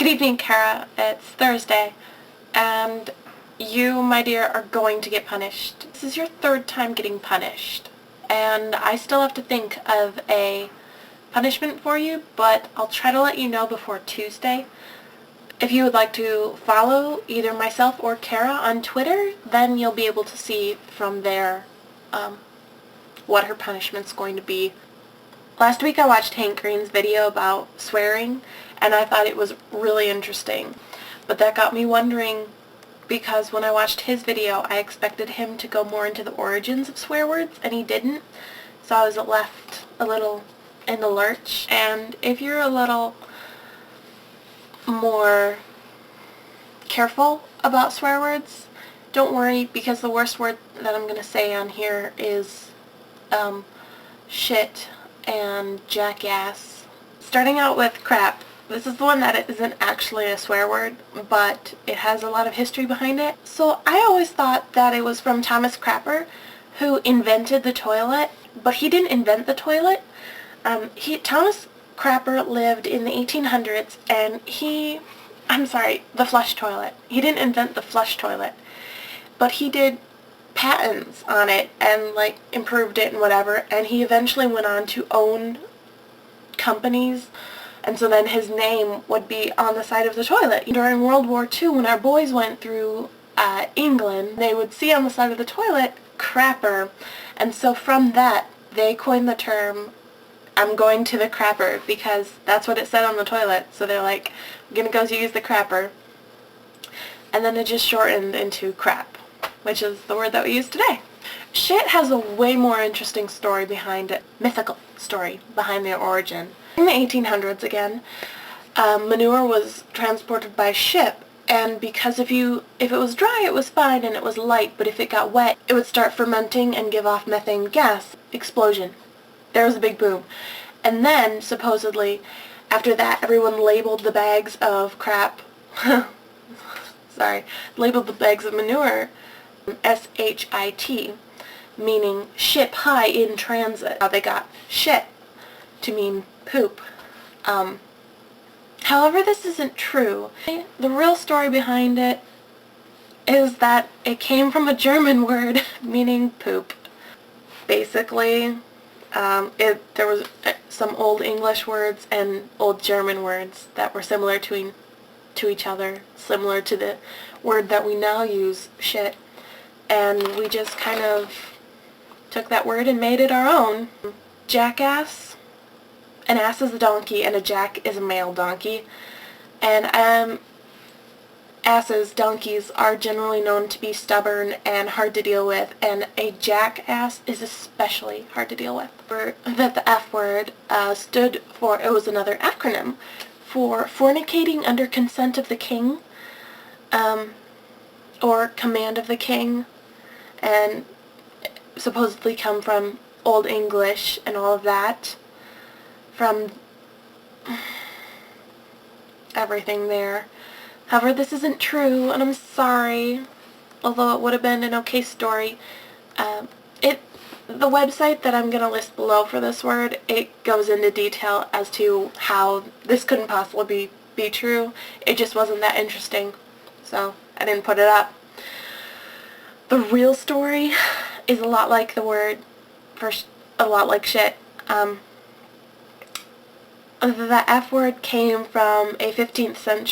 Good evening, Kara. It's Thursday, and you, my dear, are going to get punished. This is your third time getting punished, and I still have to think of a punishment for you, but I'll try to let you know before Tuesday. If you would like to follow either myself or Kara on Twitter, then you'll be able to see from there what her punishment's going to be. Last week I watched Hank Green's video about swearing, and I thought it was really interesting. But that got me wondering, because when I watched his video, I expected him to go more into the origins of swear words, and he didn't. So I was left a little in the lurch. And if you're a little more careful about swear words, don't worry, because the worst word that I'm going to say on here is shit and jackass. Starting out with crap. This is the one that isn't actually a swear word, but it has a lot of history behind it. So I always thought that it was from Thomas Crapper, who invented the toilet, but he didn't invent the toilet. Thomas Crapper lived in the 1800s, and the flush toilet. He didn't invent the flush toilet, but he did patents on it and improved it and whatever, and he eventually went on to own companies, and so then his name would be on the side of the toilet. During World War II, when our boys went through England, they would see on the side of the toilet crapper, and so from that they coined the term "I'm going to the crapper," because that's what it said on the toilet. So they're like, "I'm gonna go use the crapper," and then it just shortened into crap, which is the word that we use today. Shit has a way more interesting story behind it, mythical story behind their origin. In the 1800s again, manure was transported by ship, and because if it was dry it was fine and it was light, but if it got wet it would start fermenting and give off methane gas. Explosion. There was a big boom. And then, supposedly, after that everyone labeled the bags of crap, labeled the bags of manure S-H-I-T, meaning ship high in transit. How they got shit to mean poop. However, this isn't true. The real story behind it is that it came from a German word meaning poop. Basically, there was some Old English words and Old German words that were similar to each other, similar to the word that we now use, shit. And we just kind of took that word and made it our own. Jackass. An ass is a donkey and a jack is a male donkey. And donkeys are generally known to be stubborn and hard to deal with, and a jackass is especially hard to deal with. That the F word stood for, it was another acronym for fornicating under consent of the king, or command of the king, and supposedly come from Old English and all of that, from everything there. However, this isn't true, and I'm sorry, although it would have been an okay story. The website that I'm going to list below for this word, it goes into detail as to how this couldn't possibly be true. It just wasn't that interesting, so I didn't put it up. The real story is a lot like the word, a lot like shit. The F word came from a 15th century